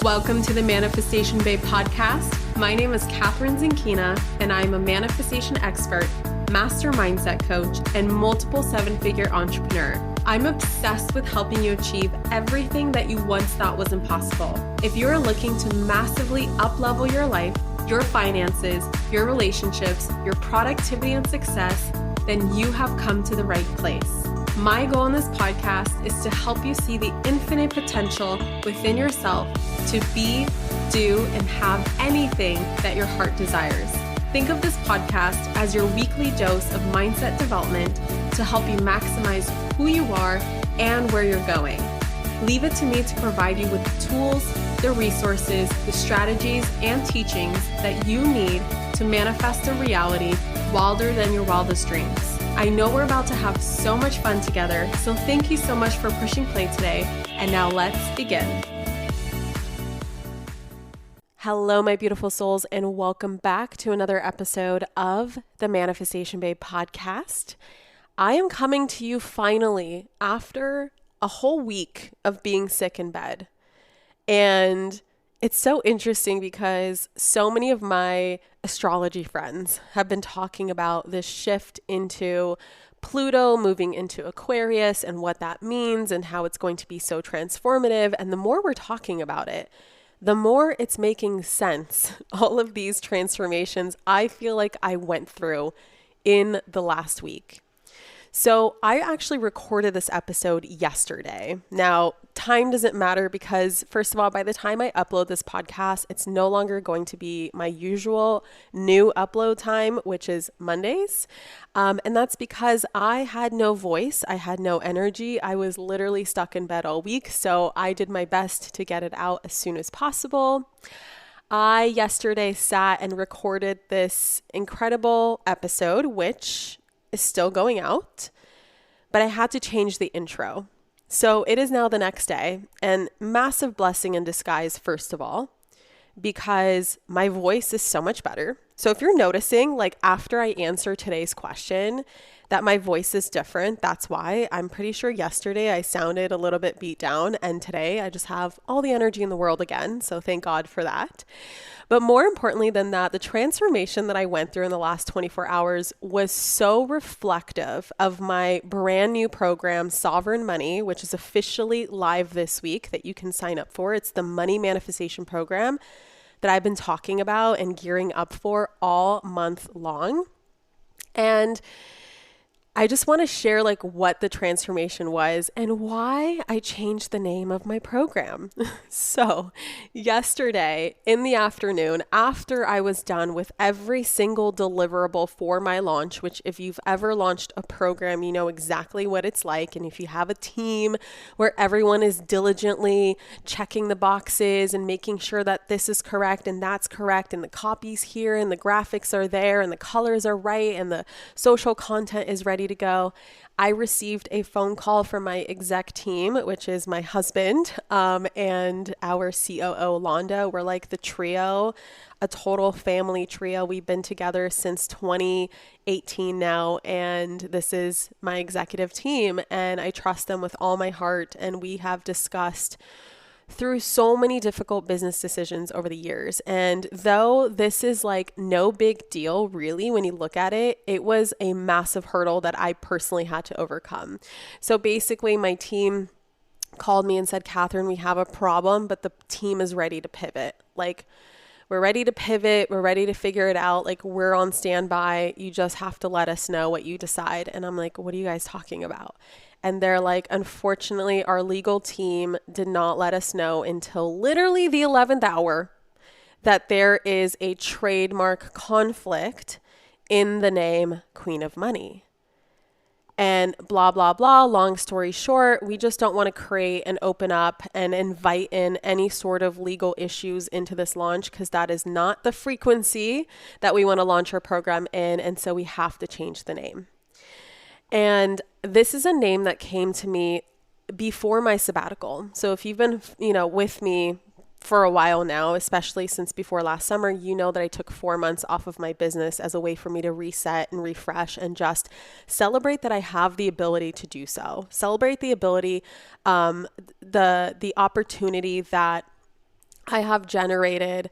Welcome to the Manifestation Babe podcast. My name is Catherine Zinkina, and I'm a manifestation expert, master mindset coach, and multiple seven-figure entrepreneur. I'm obsessed with helping you achieve everything that you once thought was impossible. If you're looking to massively up-level your life, your finances, your relationships, your productivity and success, then you have come to the right place. My goal in this podcast is to help you see the infinite potential within yourself to be, do, and have anything that your heart desires. Think of this podcast as your weekly dose of mindset development to help you maximize who you are and where you're going. Leave it to me to provide you with the tools, the resources, the strategies, and teachings that you need to manifest a reality wilder than your wildest dreams. I know we're about to have so much fun together, so thank you so much for pushing play today, and now let's begin. Hello, my beautiful souls, and welcome back to another episode of the Manifestation Babe podcast. I am coming to you finally after a whole week of being sick in bed, and it's so interesting because so many of my astrology friends have been talking about this shift into Pluto moving into Aquarius and what that means and how it's going to be so transformative. And the more we're talking about it, the more it's making sense. All of these transformations I feel like I went through in the last week. So I actually recorded this episode yesterday. Now, time doesn't matter because, first of all, by the time I upload this podcast, it's no longer going to be my usual new upload time, which is Mondays. And that's because I had no voice. I had no energy. I was literally stuck in bed all week. So I did my best to get it out as soon as possible. I yesterday sat and recorded this incredible episode, which is still going out, but I had to change the intro. So it is now the next day, and massive blessing in disguise, first of all, because my voice is so much better. So if you're noticing, like after I answer today's question, that my voice is different, that's why. I'm pretty sure yesterday I sounded a little bit beat down, and today I just have all the energy in the world again. So thank God for that. But more importantly than that, the transformation that I went through in the last 24 hours was so reflective of my brand new program, Sovereign Money, which is officially live this week that you can sign up for. It's the money manifestation program that I've been talking about and gearing up for all month long. And I just want to share like what the transformation was and why I changed the name of my program. So yesterday in the afternoon, after I was done with every single deliverable for my launch, which if you've ever launched a program, you know exactly what it's like. And if you have a team where everyone is diligently checking the boxes and making sure that this is correct and that's correct and the copy's here and the graphics are there and the colors are right and the social content is ready to go, I received a phone call from my exec team, which is my husband and our COO, Londa. We're like the trio, a total family trio. We've been together since 2018 now, and this is my executive team, and I trust them with all my heart, and we have discussed through so many difficult business decisions over the years. And though this is like no big deal, really, when you look at it, it was a massive hurdle that I personally had to overcome. So basically my team called me and said, Catherine, we have a problem, but the team is ready to pivot. Like, we're ready to pivot. We're ready to figure it out. Like, we're on standby. You just have to let us know what you decide. And I'm like, what are you guys talking about? And they're like, unfortunately, our legal team did not let us know until literally the 11th hour that there is a trademark conflict in the name Queen of Money. And blah, blah, blah. Long story short, we just don't want to create and open up and invite in any sort of legal issues into this launch because that is not the frequency that we want to launch our program in. And so we have to change the name. And this is a name that came to me before my sabbatical. So if you've been, with me for a while now, especially since before last summer, you know that I took 4 months off of my business as a way for me to reset and refresh and just celebrate that I have the ability to do so. Celebrate the ability, the opportunity that I have generated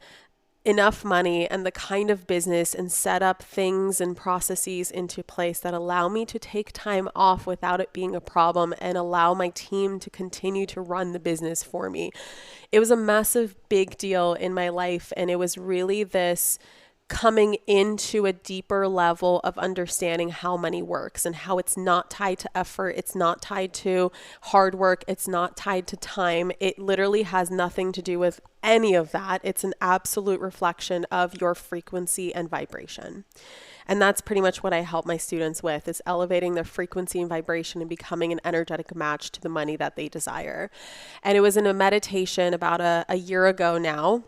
enough money and the kind of business and set up things and processes into place that allow me to take time off without it being a problem and allow my team to continue to run the business for me. It was a massive big deal in my life, and it was really this coming into a deeper level of understanding how money works and how it's not tied to effort, it's not tied to hard work, it's not tied to time. It literally has nothing to do with any of that. It's an absolute reflection of your frequency and vibration. And that's pretty much what I help my students with, is elevating their frequency and vibration and becoming an energetic match to the money that they desire. And it was in a meditation about a year ago now,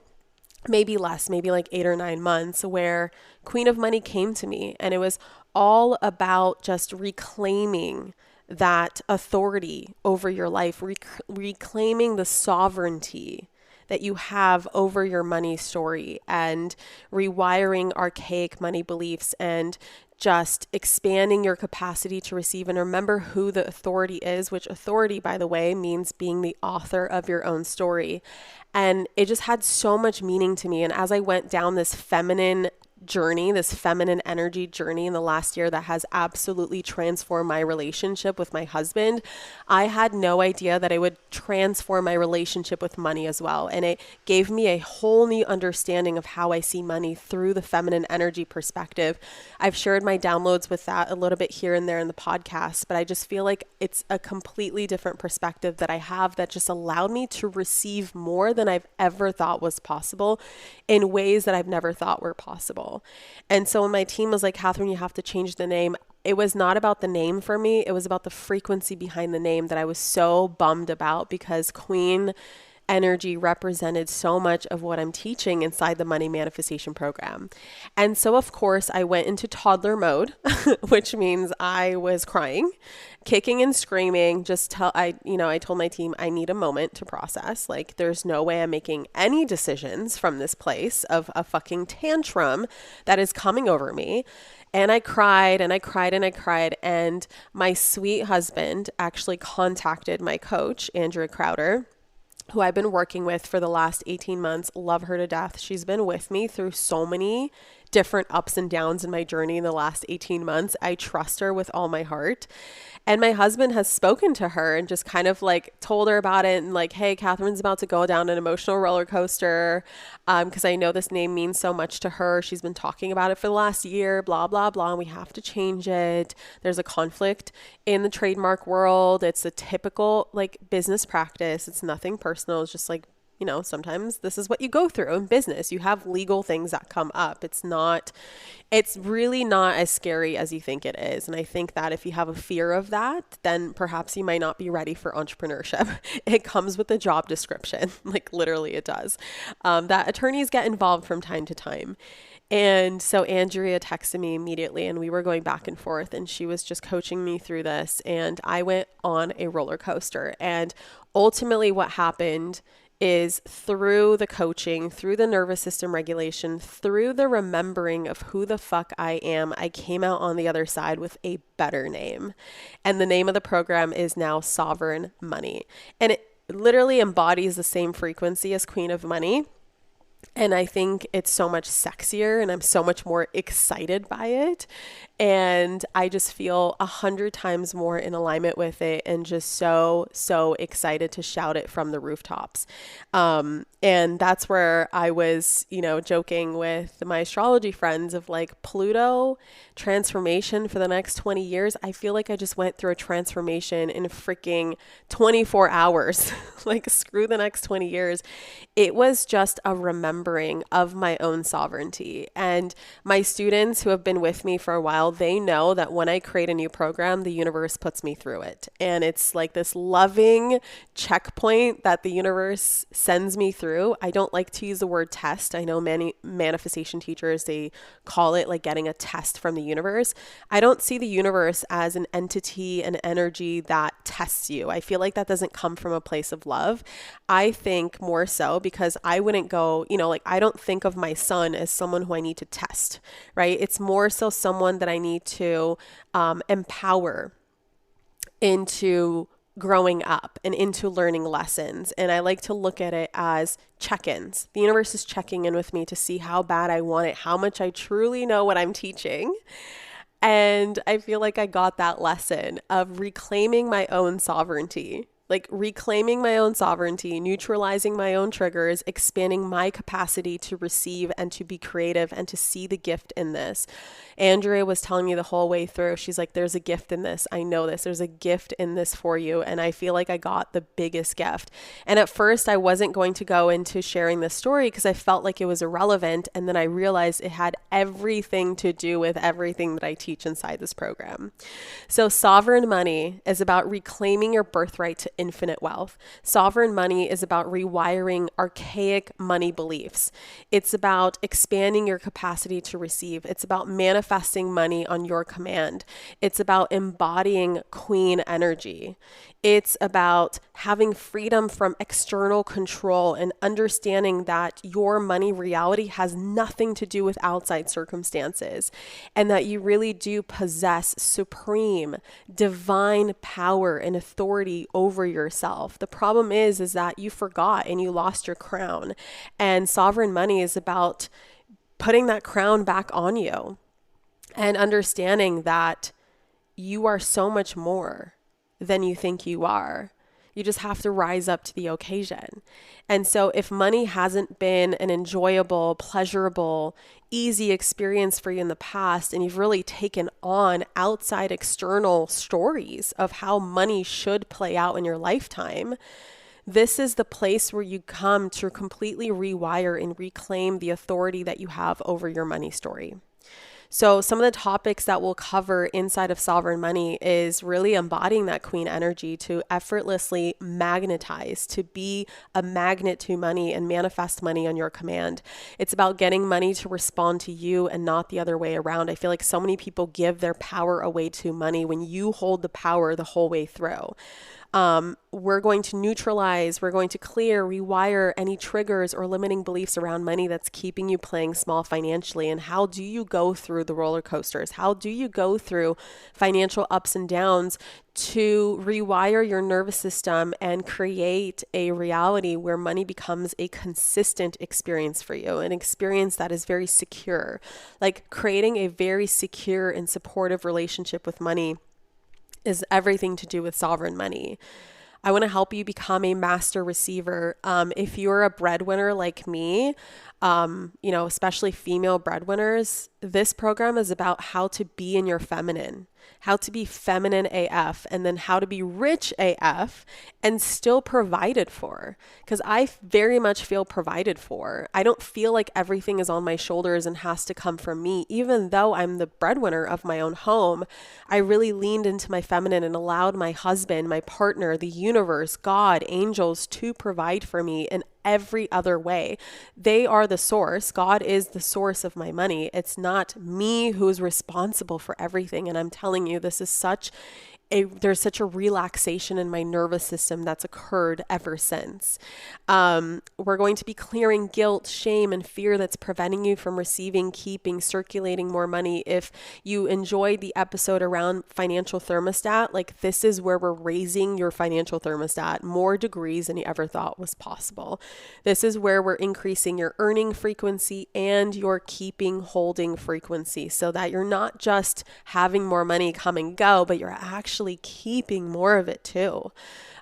maybe less, maybe like 8 or 9 months, where Queen of Money came to me, and it was all about just reclaiming that authority over your life, reclaiming the sovereignty that you have over your money story, and rewiring archaic money beliefs, and just expanding your capacity to receive and remember who the authority is, which authority, by the way, means being the author of your own story. And it just had so much meaning to me. And as I went down this feminine journey, this feminine energy journey in the last year that has absolutely transformed my relationship with my husband, I had no idea that it would transform my relationship with money as well. And it gave me a whole new understanding of how I see money through the feminine energy perspective. I've shared my downloads with that a little bit here and there in the podcast, but I just feel like it's a completely different perspective that I have that just allowed me to receive more than I've ever thought was possible in ways that I've never thought were possible. And so when my team was like, Catherine, you have to change the name, it was not about the name for me. It was about the frequency behind the name that I was so bummed about, because Queen energy represented so much of what I'm teaching inside the money manifestation program. And so, of course, I went into toddler mode, which means I was crying, kicking and screaming. I told my team I need a moment to process. Like, there's no way I'm making any decisions from this place of a fucking tantrum that is coming over me. And I cried and I cried and I cried. And my sweet husband actually contacted my coach, Andrea Crowder, who I've been working with for the last 18 months. Love her to death. She's been with me through so many different ups and downs in my journey in the last 18 months. I trust her with all my heart. And my husband has spoken to her and just kind of like told her about it, and like, hey, Catherine's about to go down an emotional roller coaster, because I know this name means so much to her. She's been talking about it for the last year, blah, blah, blah, and we have to change it. There's a conflict in the trademark world. It's a typical like business practice. It's nothing personal. It's just like, sometimes this is what you go through in business. You have legal things that come up. It's really not as scary as you think it is. And I think that if you have a fear of that, then perhaps you might not be ready for entrepreneurship. It comes with a job description, like literally it does, that attorneys get involved from time to time. And so Andrea texted me immediately, and we were going back and forth, and she was just coaching me through this. And I went on a roller coaster. And ultimately what happened is, through the coaching, through the nervous system regulation, through the remembering of who the fuck I am, I came out on the other side with a better name. And the name of the program is now Sovereign Money. And it literally embodies the same frequency as Queen of Money. And I think it's so much sexier, and I'm so much more excited by it. And I just feel 100 times more in alignment with it, and just so, so excited to shout it from the rooftops. And that's where I was, joking with my astrology friends of like, Pluto transformation for the next 20 years. I feel like I just went through a transformation in freaking 24 hours. Like, screw the next 20 years. It was just a remembering of my own sovereignty. And my students who have been with me for a while, they know that when I create a new program, the universe puts me through it. And it's like this loving checkpoint that the universe sends me through. I don't like to use the word test. I know many manifestation teachers, they call it like getting a test from the universe. I don't see the universe as an entity, an energy that tests you. I feel like that doesn't come from a place of love. I think more so, because I wouldn't go, I don't think of my son as someone who I need to test, right? It's more so someone that I need to empower into growing up and into learning lessons. And I like to look at it as check-ins. The universe is checking in with me to see how bad I want it, how much I truly know what I'm teaching. And I feel like I got that lesson of reclaiming my own sovereignty. Like reclaiming my own sovereignty, neutralizing my own triggers, expanding my capacity to receive and to be creative and to see the gift in this. Andrea was telling me the whole way through, she's like, there's a gift in this. I know this. There's a gift in this for you. And I feel like I got the biggest gift. And at first, I wasn't going to go into sharing this story because I felt like it was irrelevant. And then I realized it had everything to do with everything that I teach inside this program. So sovereign money is about reclaiming your birthright to infinite wealth. Sovereign money is about rewiring archaic money beliefs. It's about expanding your capacity to receive. It's about manifesting money on your command. It's about embodying queen energy. It's about having freedom from external control and understanding that your money reality has nothing to do with outside circumstances, and that you really do possess supreme divine power and authority over yourself. The problem is that you forgot and you lost your crown. And sovereign money is about putting that crown back on you and understanding that you are so much more than you think you are. You just have to rise up to the occasion. And so if money hasn't been an enjoyable, pleasurable, easy experience for you in the past, and you've really taken on outside external stories of how money should play out in your lifetime, this is the place where you come to completely rewire and reclaim the authority that you have over your money story. So some of the topics that we'll cover inside of Sovereign Money is really embodying that queen energy to effortlessly magnetize, to be a magnet to money and manifest money on your command. It's about getting money to respond to you and not the other way around. I feel like so many people give their power away to money when you hold the power the whole way through. We're going to neutralize, we're going to clear, rewire any triggers or limiting beliefs around money that's keeping you playing small financially. And how do you go through the roller coasters? How do you go through financial ups and downs to rewire your nervous system and create a reality where money becomes a consistent experience for you, an experience that is very secure, like creating a very secure and supportive relationship with money is everything to do with sovereign money. I want to help you become a master receiver. If you're a breadwinner like me, especially female breadwinners, this program is about how to be in your feminine, how to be feminine AF, and then how to be rich AF and still provided for. Because I very much feel provided for. I don't feel like everything is on my shoulders and has to come from me. Even though I'm the breadwinner of my own home, I really leaned into my feminine and allowed my husband, my partner, the universe, God, angels to provide for me in every other way. They are the source. God is the source of my money. It's not me who's responsible for everything. And I'm telling you, there's such a relaxation in my nervous system that's occurred ever since. We're going to be clearing guilt, shame, and fear that's preventing you from receiving, keeping, circulating more money. If you enjoyed the episode around financial thermostat, like this is where we're raising your financial thermostat more degrees than you ever thought was possible. This is where we're increasing your earning frequency and your keeping, holding frequency so that you're not just having more money come and go, but you're actually keeping more of it too.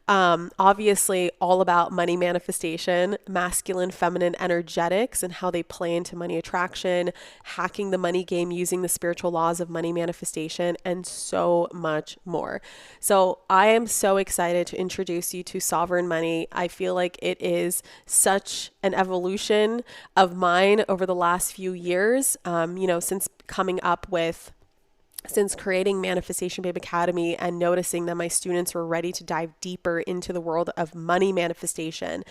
Obviously all about money manifestation, masculine, feminine energetics and how they play into money attraction, hacking the money game using the spiritual laws of money manifestation, and so much more. So I am so excited to introduce you to Sovereign Money. I feel like it is such an evolution of mine over the last few years, since creating Manifestation Babe Academy and noticing that my students were ready to dive deeper into the world of money manifestation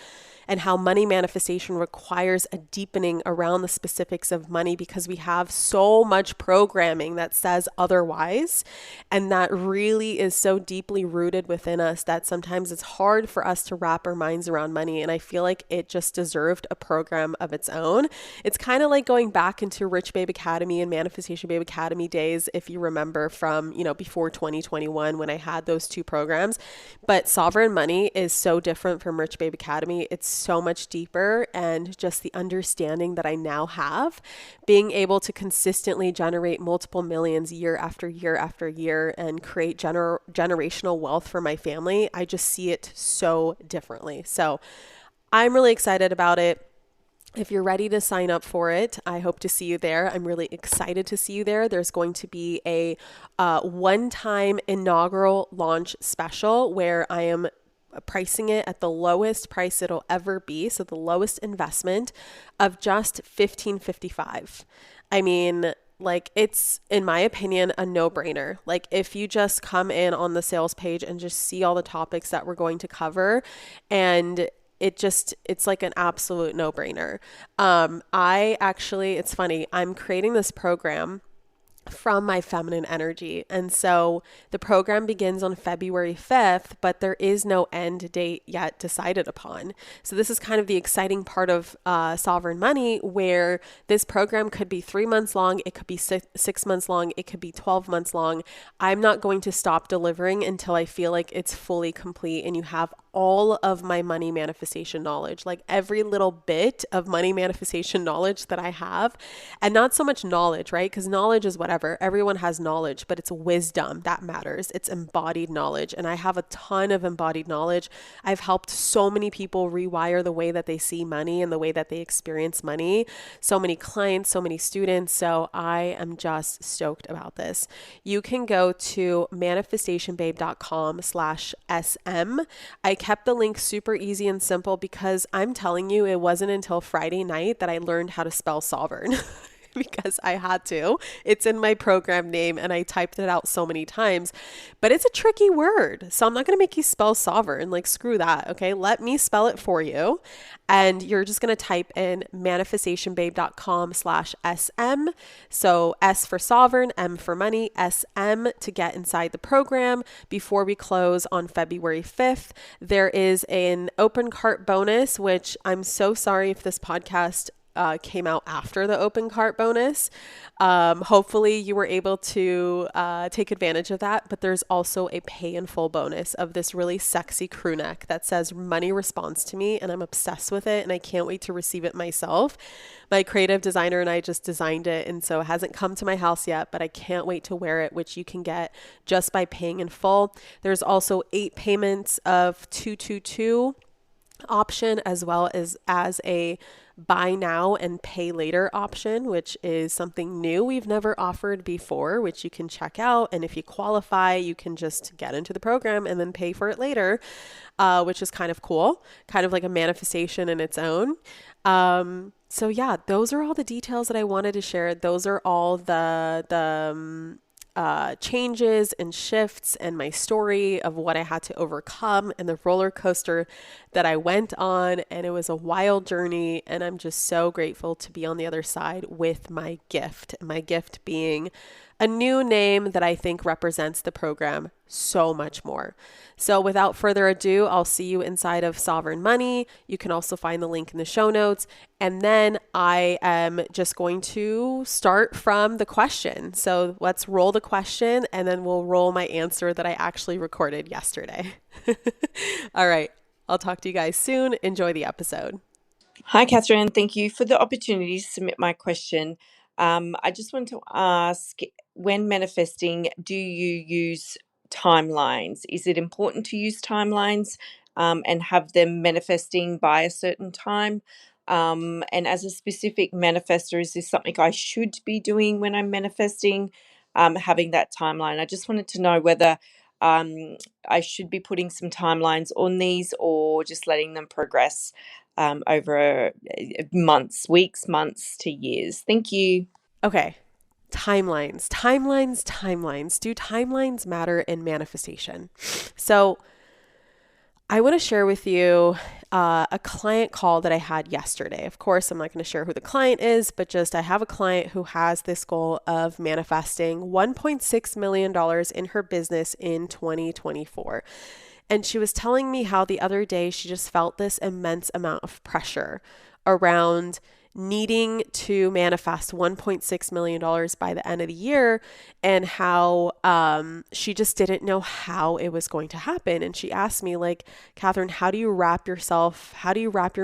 and how money manifestation requires a deepening around the specifics of money because we have so much programming that says otherwise. And that really is so deeply rooted within us that sometimes it's hard for us to wrap our minds around money. And I feel like it just deserved a program of its own. It's kind of like going back into Rich Babe Academy and Manifestation Babe Academy days, if you remember from, before 2021 when I had those two programs. But Sovereign Money is so different from Rich Babe Academy. It's so much deeper, and just the understanding that I now have, being able to consistently generate multiple millions year after year after year and create generational wealth for my family, I just see it so differently. So I'm really excited about it. If you're ready to sign up for it, I hope to see you there. I'm really excited to see you there. There's going to be a one-time inaugural launch special where I am pricing it at the lowest price it'll ever be. So the lowest investment of just $15.55. I mean, like, it's, in my opinion, a no-brainer. Like, if you just come in on the sales page and just see all the topics that we're going to cover, and it's like an absolute no-brainer. It's funny, I'm creating this program from my feminine energy. And so the program begins on February 5th, but there is no end date yet decided upon. So this is kind of the exciting part of Sovereign Money, where this program could be 3 months long, it could be 6 months long, it could be 12 months long. I'm not going to stop delivering until I feel like it's fully complete and you have all of my money manifestation knowledge, like every little bit of money manifestation knowledge that I have. And not so much knowledge, right? Because knowledge is whatever. Everyone has knowledge, but it's wisdom that matters. It's embodied knowledge. And I have a ton of embodied knowledge. I've helped so many people rewire the way that they see money and the way that they experience money. So many clients, so many students. So I am just stoked about this. You can go to manifestationbabe.com/SM. I kept the link super easy and simple because I'm telling you, it wasn't until Friday night that I learned how to spell sovereign. Because I had to. It's in my program name and I typed it out so many times, but it's a tricky word. So I'm not going to make you spell sovereign. Like, screw that. Okay. Let me spell it for you. And you're just going to type in manifestationbabe.com/SM. So S for sovereign, M for money, SM to get inside the program before we close on February 5th. There is an open cart bonus, which I'm so sorry if this podcast came out after the open cart bonus. Hopefully you were able to take advantage of that, but there's also a pay in full bonus of this really sexy crew neck that says money responds to me, and I'm obsessed with it and I can't wait to receive it myself. My creative designer and I just designed it, and so it hasn't come to my house yet, but I can't wait to wear it, which you can get just by paying in full. There's also 8 payments of 222 option, as well as a buy now and pay later option, which is something new we've never offered before, which you can check out. And if you qualify, you can just get into the program and then pay for it later, which is kind of cool, kind of like a manifestation in its own. So yeah, those are all the details that I wanted to share. Those are all the changes and shifts and my story of what I had to overcome and the roller coaster that I went on. And it was a wild journey. And I'm just so grateful to be on the other side with my gift being a new name that I think represents the program so much more. So without further ado, I'll see you inside of Sovereign Money. You can also find the link in the show notes. And then I am just going to start from the question. So let's roll the question and then we'll roll my answer that I actually recorded yesterday. All right. I'll talk to you guys soon. Enjoy the episode. Hi, Catherine. Thank you for the opportunity to submit my question. I just want to ask, when manifesting, do you use timelines? Is it important to use timelines and have them manifesting by a certain time? And as a specific manifestor, is this something I should be doing when I'm manifesting, having that timeline? I just wanted to know whether I should be putting some timelines on these or just letting them progress over weeks, months to years. Thank you. Okay. Timelines. Do timelines matter in manifestation? So I want to share with you a client call that I had yesterday. Of course, I'm not going to share who the client is, but just I have a client who has this goal of manifesting $1.6 million in her business in 2024. And she was telling me how the other day she just felt this immense amount of pressure around needing to manifest $1.6 million by the end of the year, and how she just didn't know how it was going to happen. And she asked me, like, Catherine, how do you wrap your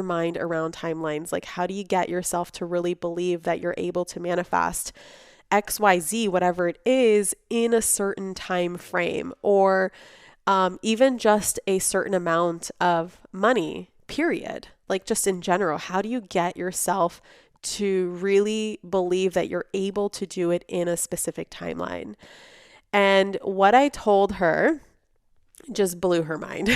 mind around timelines? Like, how do you get yourself to really believe that you're able to manifest XYZ, whatever it is, in a certain time frame, or even just a certain amount of money, period? Like, just in general, how do you get yourself to really believe that you're able to do it in a specific timeline? And what I told her just blew her mind.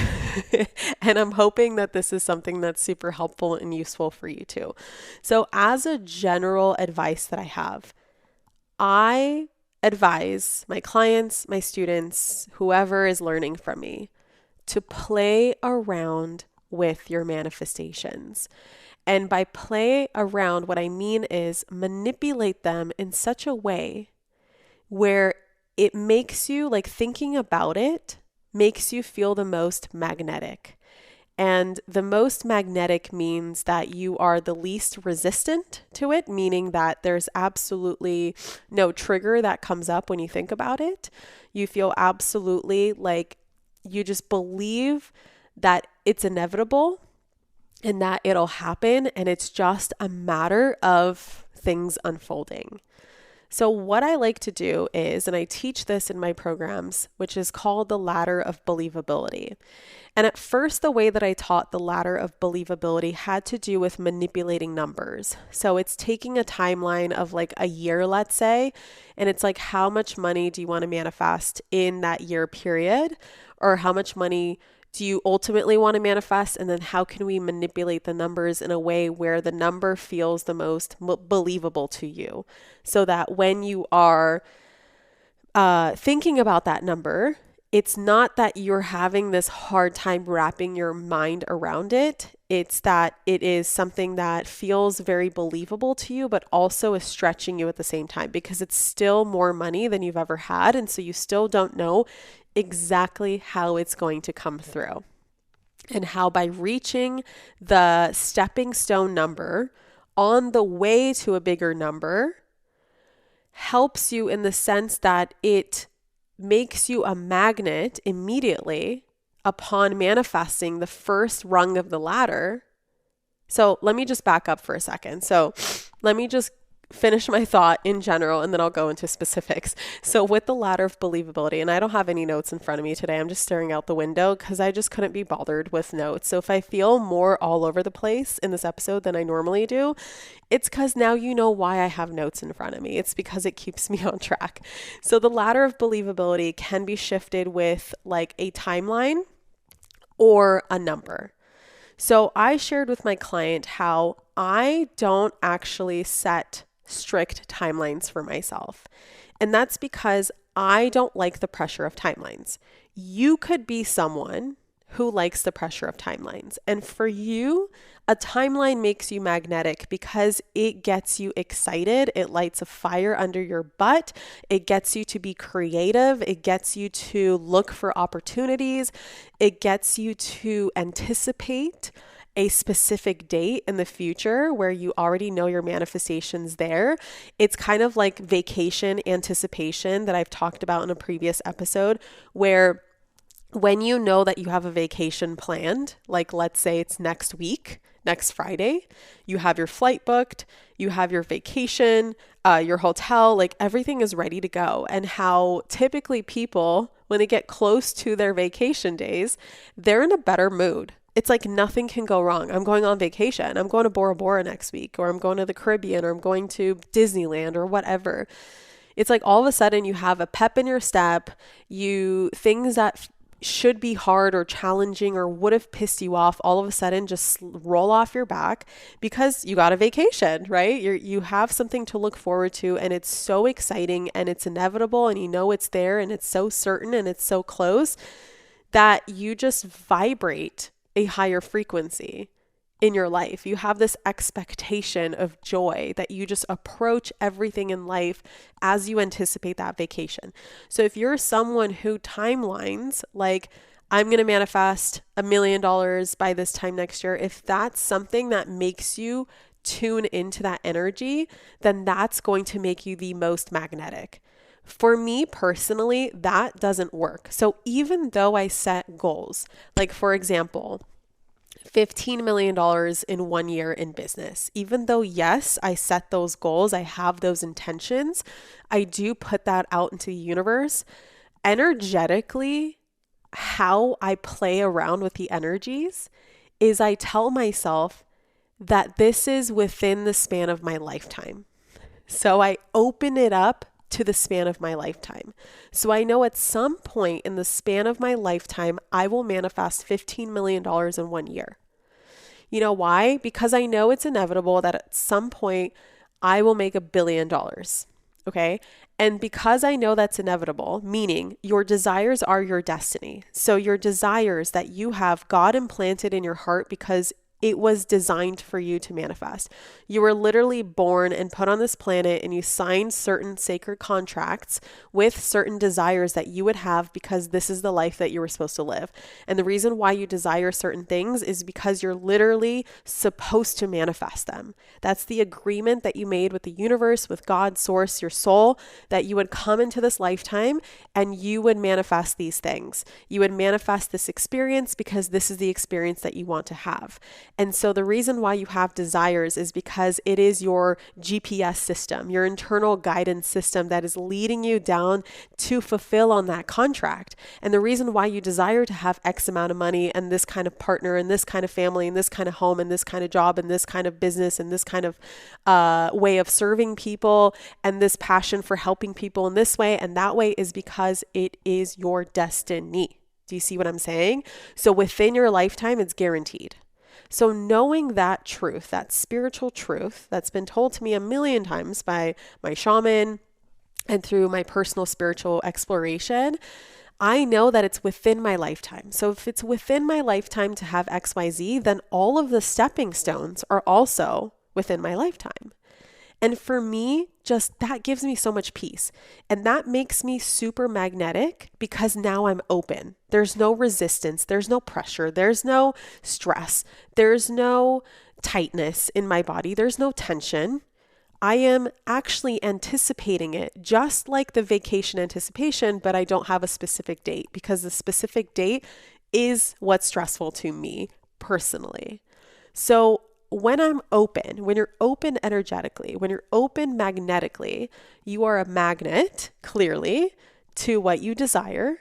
And I'm hoping that this is something that's super helpful and useful for you too. So, as a general advice that I advise my clients, my students, whoever is learning from me, to play around with your manifestations. And by play around, what I mean is manipulate them in such a way where it makes you, like, thinking about it makes you feel the most magnetic. And the most magnetic means that you are the least resistant to it, meaning that there's absolutely no trigger that comes up when you think about it. You feel absolutely like you just believe that it's inevitable and that it'll happen, and it's just a matter of things unfolding. So what I like to do is, and I teach this in my programs, which is called the ladder of believability. And at first, the way that I taught the ladder of believability had to do with manipulating numbers. So it's taking a timeline of like a year, let's say, and it's like, how much money do you want to manifest in that year period? Or how much money do you ultimately want to manifest? And then how can we manipulate the numbers in a way where the number feels the most believable to you, so that when you are thinking about that number, it's not that you're having this hard time wrapping your mind around it. It's that it is something that feels very believable to you, but also is stretching you at the same time, because it's still more money than you've ever had. And so you still don't know exactly how it's going to come through, and how by reaching the stepping stone number on the way to a bigger number helps you in the sense that it makes you a magnet immediately upon manifesting the first rung of the ladder. So let me just back up for a second. So let me just finish my thought in general, and then I'll go into specifics. So with the ladder of believability, and I don't have any notes in front of me today, I'm just staring out the window because I just couldn't be bothered with notes. So if I feel more all over the place in this episode than I normally do, it's because now you know why I have notes in front of me. It's because it keeps me on track. So the ladder of believability can be shifted with like a timeline or a number. So I shared with my client how I don't actually set strict timelines for myself. And that's because I don't like the pressure of timelines. You could be someone who likes the pressure of timelines. And for you, a timeline makes you magnetic because it gets you excited. It lights a fire under your butt. It gets you to be creative. It gets you to look for opportunities. It gets you to anticipate a specific date in the future where you already know your manifestation's there. It's kind of like vacation anticipation that I've talked about in a previous episode, where when you know that you have a vacation planned, like let's say it's next week, next Friday, you have your flight booked, you have your vacation, your hotel, like everything is ready to go. And how typically people, when they get close to their vacation days, they're in a better mood. It's like nothing can go wrong. I'm going on vacation. I'm going to Bora Bora next week, or I'm going to the Caribbean, or I'm going to Disneyland, or whatever. It's like all of a sudden you have a pep in your step. Things that should be hard or challenging or would have pissed you off, all of a sudden just roll off your back because you got a vacation, right? You have something to look forward to, and it's so exciting and it's inevitable, and you know it's there and it's so certain and it's so close that you just vibrate a higher frequency in your life. You have this expectation of joy that you just approach everything in life as you anticipate that vacation. So if you're someone who timelines, like, I'm going to manifest $1 million by this time next year, if that's something that makes you tune into that energy, then that's going to make you the most magnetic. For me personally, that doesn't work. So even though I set goals, like for example, $15 million in 1 year in business. Even though, yes, I set those goals, I have those intentions, I do put that out into the universe. Energetically, how I play around with the energies is I tell myself that this is within the span of my lifetime. So I open it up to the span of my lifetime. So I know at some point in the span of my lifetime, I will manifest $15 million in 1 year. You know why? Because I know it's inevitable that at some point I will make $1 billion. Okay. And because I know that's inevitable, meaning your desires are your destiny. So your desires that you have, God implanted in your heart because it was designed for you to manifest. You were literally born and put on this planet, and you signed certain sacred contracts with certain desires that you would have because this is the life that you were supposed to live. And the reason why you desire certain things is because you're literally supposed to manifest them. That's the agreement that you made with the universe, with God, source, your soul, that you would come into this lifetime and you would manifest these things. You would manifest this experience because this is the experience that you want to have. And so the reason why you have desires is because it is your GPS system, your internal guidance system that is leading you down to fulfill on that contract. And the reason why you desire to have X amount of money and this kind of partner and this kind of family and this kind of home and this kind of job and this kind of business and this kind of way of serving people and this passion for helping people in this way and that way is because it is your destiny. Do you see what I'm saying? So within your lifetime, it's guaranteed. So knowing that truth, that spiritual truth that's been told to me 1,000,000 times by my shaman and through my personal spiritual exploration, I know that it's within my lifetime. So if it's within my lifetime to have XYZ, then all of the stepping stones are also within my lifetime. And for me, just that gives me so much peace. And that makes me super magnetic because now I'm open. There's no resistance. There's no pressure. There's no stress. There's no tightness in my body. There's no tension. I am actually anticipating it just like the vacation anticipation, but I don't have a specific date because the specific date is what's stressful to me personally. So when I'm open, when you're open energetically, when you're open magnetically, you are a magnet, clearly, to what you desire.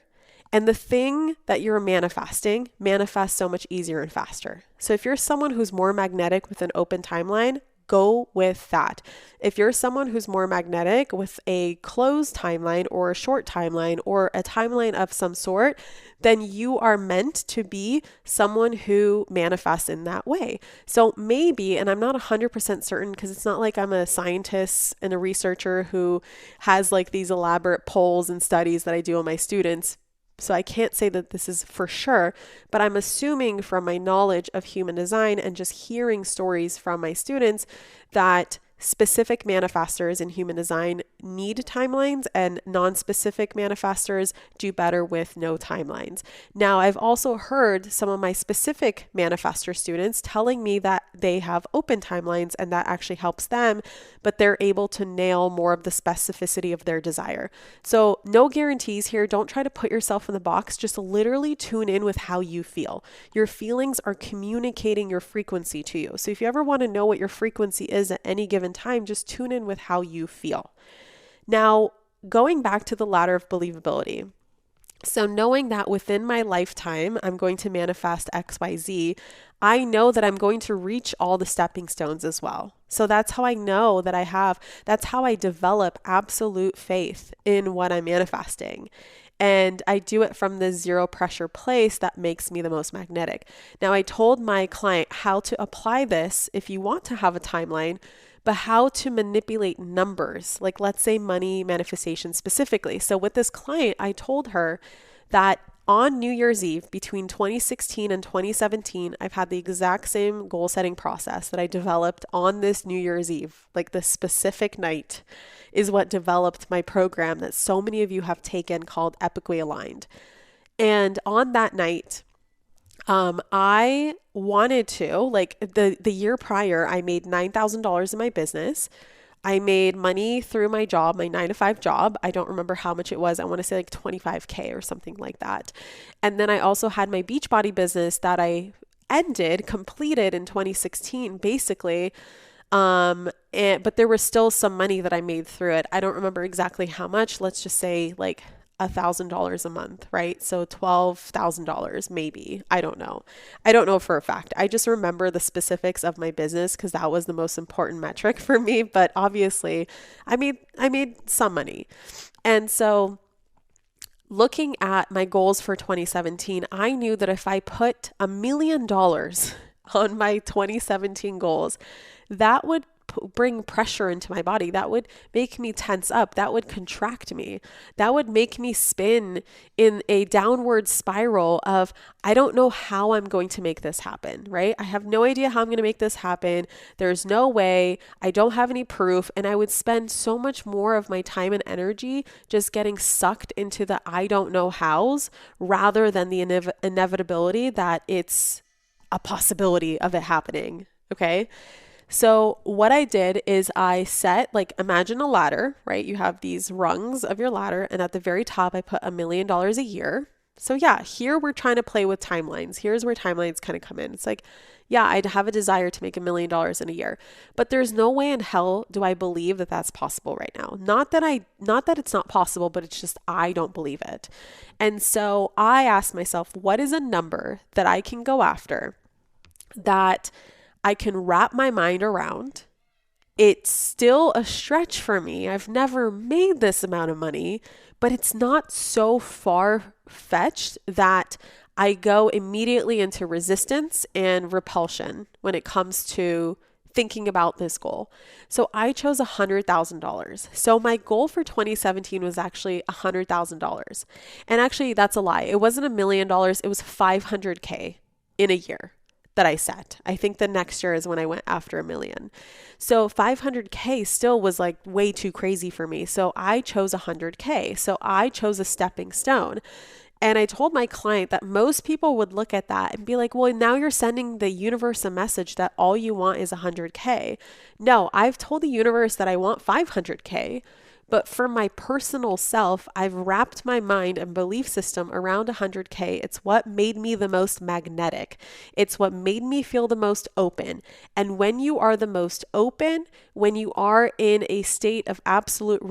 And the thing that you're manifesting manifests so much easier and faster. So if you're someone who's more magnetic with an open timeline, go with that. If you're someone who's more magnetic with a closed timeline or a short timeline or a timeline of some sort, then you are meant to be someone who manifests in that way. So maybe, and I'm not 100% certain because it's not like I'm a scientist and a researcher who has like these elaborate polls and studies that I do on my students. So I can't say that this is for sure, but I'm assuming from my knowledge of human design and just hearing stories from my students that specific manifestors in human design need timelines and non-specific manifestors do better with no timelines. Now, I've also heard some of my specific manifestor students telling me that they have open timelines and that actually helps them, but they're able to nail more of the specificity of their desire. So no guarantees here. Don't try to put yourself in the box. Just literally tune in with how you feel. Your feelings are communicating your frequency to you. So if you ever want to know what your frequency is at any given time, just tune in with how you feel. Now, going back to the ladder of believability. So knowing that within my lifetime, I'm going to manifest XYZ, I know that I'm going to reach all the stepping stones as well. So that's how I know that that's how I develop absolute faith in what I'm manifesting. And I do it from the zero pressure place that makes me the most magnetic. Now, I told my client how to apply this if you want to have a timeline, but how to manipulate numbers, like let's say money manifestation specifically. So with this client, I told her that on New Year's Eve between 2016 and 2017, I've had the exact same goal setting process that I developed on this New Year's Eve. Like the specific night is what developed my program that so many of you have taken called Epically Aligned. And on that night, I wanted to, like the year prior, I made $9,000 in my business. I made money through my job, my 9 to 5 job. I don't remember how much it was. I want to say like 25K or something like that. And then I also had my Beachbody business that I completed in 2016, basically. But there was still some money that I made through it. I don't remember exactly how much. Let's just say like $1,000 a month, right? So $12,000 maybe. I don't know. I don't know for a fact. I just remember the specifics of my business because that was the most important metric for me. But obviously, I made some money. And so looking at my goals for 2017, I knew that if I put $1 million on my 2017 goals, that would bring pressure into my body. That would make me tense up. That would contract me. That would make me spin in a downward spiral of, I don't know how I'm going to make this happen, right? I have no idea how I'm going to make this happen. There's no way. I don't have any proof. And I would spend so much more of my time and energy just getting sucked into the I don't know hows rather than the inevitability that it's a possibility of it happening. Okay. So what I did is I set, like, imagine a ladder, right? You have these rungs of your ladder, and at the very top, I put $1 million a year. So yeah, here we're trying to play with timelines. Here's where timelines kind of come in. It's like, yeah, I'd have a desire to make $1 million in a year, but there's no way in hell do I believe that that's possible right now. Not that it's not possible, but it's just, I don't believe it. And so I asked myself, what is a number that I can go after that I can wrap my mind around? It's still a stretch for me. I've never made this amount of money, but it's not so far-fetched that I go immediately into resistance and repulsion when it comes to thinking about this goal. So I chose $100,000. So my goal for 2017 was actually $100,000. And actually, that's a lie. It wasn't $1 million. It was 500K in a year that I set. I think the next year is when I went after $1 million. So 500K still was like way too crazy for me. So I chose 100K. So I chose a stepping stone. And I told my client that most people would look at that and be like, well, now you're sending the universe a message that all you want is 100K. No, I've told the universe that I want 500K. But for my personal self, I've wrapped my mind and belief system around 100K. It's what made me the most magnetic. It's what made me feel the most open. And when you are the most open, when you are in a state of absolute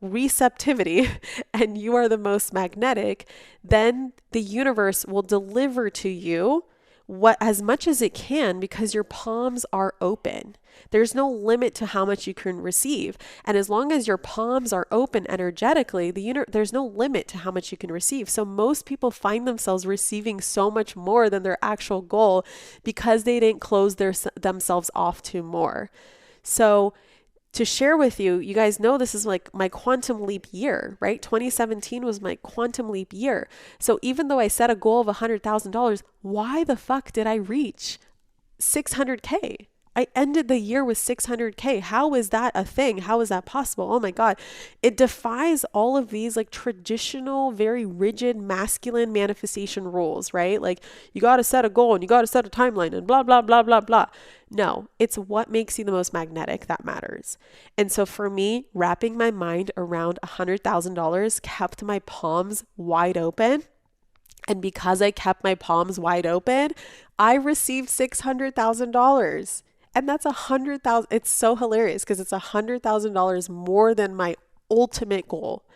receptivity and you are the most magnetic, then the universe will deliver to you what as much as it can because your palms are open. There's no limit to how much you can receive. And as long as your palms are open energetically, there's no limit to how much you can receive. So most people find themselves receiving so much more than their actual goal because they didn't close themselves off to more. So to share with you, you guys know this is like my quantum leap year, right? 2017 was my quantum leap year. So even though I set a goal of $100,000, why the fuck did I reach 600K? I ended the year with 600K. How is that a thing? How is that possible? Oh my God. It defies all of these like traditional, very rigid masculine manifestation rules, right? Like you got to set a goal and you got to set a timeline and blah, blah, blah, blah, blah. No, it's what makes you the most magnetic that matters. And so for me, wrapping my mind around $100,000 kept my palms wide open. And because I kept my palms wide open, I received $600,000. And that's $100,000. It's so hilarious because it's $100,000 more than my ultimate goal.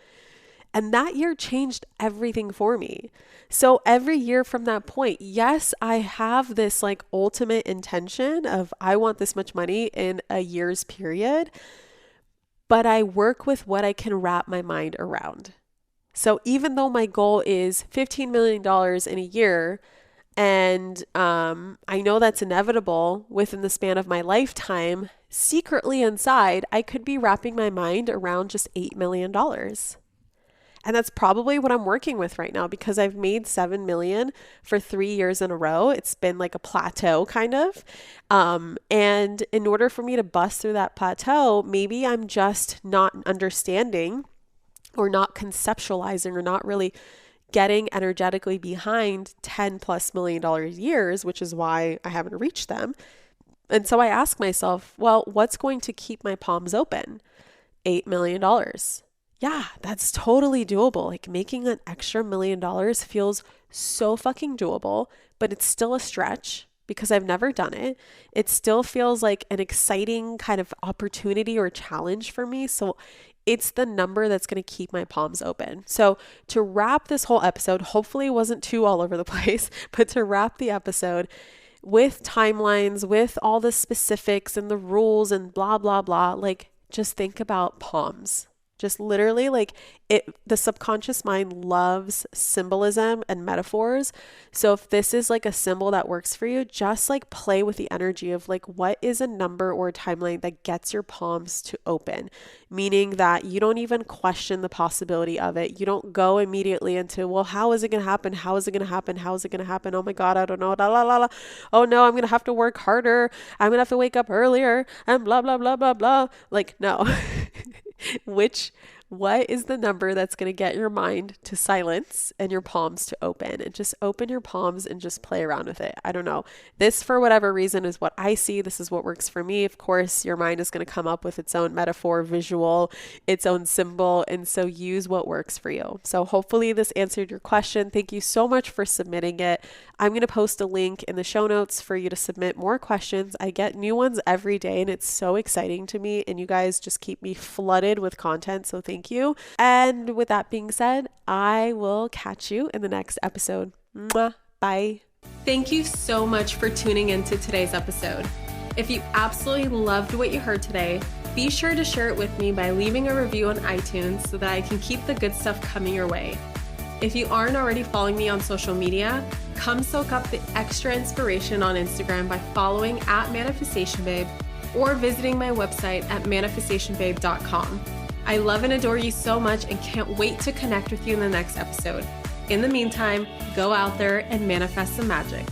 And that year changed everything for me. So every year from that point, yes, I have this like ultimate intention of I want this much money in a year's period, but I work with what I can wrap my mind around. So even though my goal is $15 million in a year, and I know that's inevitable within the span of my lifetime, secretly inside, I could be wrapping my mind around just $8 million. And that's probably what I'm working with right now because I've made 7 million for 3 years in a row. It's been like a plateau kind of. And in order for me to bust through that plateau, maybe I'm just not understanding or not conceptualizing or not really getting energetically behind $10+ million years, which is why I haven't reached them. And so I ask myself, well, what's going to keep my palms open? $8 million. Yeah, that's totally doable. Like making an extra $1 million feels so fucking doable, but it's still a stretch because I've never done it. It still feels like an exciting kind of opportunity or challenge for me. So it's the number that's going to keep my palms open. So to wrap this whole episode, hopefully it wasn't too all over the place, but to wrap the episode with timelines, with all the specifics and the rules and blah, blah, blah, like just think about palms. Just literally like the subconscious mind loves symbolism and metaphors. So if this is like a symbol that works for you, just like play with the energy of like, what is a number or a timeline that gets your palms to open? Meaning that you don't even question the possibility of it. You don't go immediately into, well, how is it going to happen? How is it going to happen? How is it going to happen? Oh my God, I don't know. La, la, la, la. Oh no, I'm going to have to work harder. I'm going to have to wake up earlier and blah, blah, blah, blah, blah. Like, no. What is the number that's going to get your mind to silence and your palms to open? And just open your palms and just play around with it. I don't know. This, for whatever reason, is what I see. This is what works for me. Of course, your mind is going to come up with its own metaphor, visual, its own symbol. And so use what works for you. So hopefully this answered your question. Thank you so much for submitting it. I'm going to post a link in the show notes for you to submit more questions. I get new ones every day and it's so exciting to me. And you guys just keep me flooded with content. So thank you. And with that being said, I will catch you in the next episode. Mwah. Bye. Thank you so much for tuning into today's episode. If you absolutely loved what you heard today, be sure to share it with me by leaving a review on iTunes so that I can keep the good stuff coming your way. If you aren't already following me on social media, come soak up the extra inspiration on Instagram by following @ManifestationBabe or visiting my website at manifestationbabe.com. I love and adore you so much and can't wait to connect with you in the next episode. In the meantime, go out there and manifest some magic.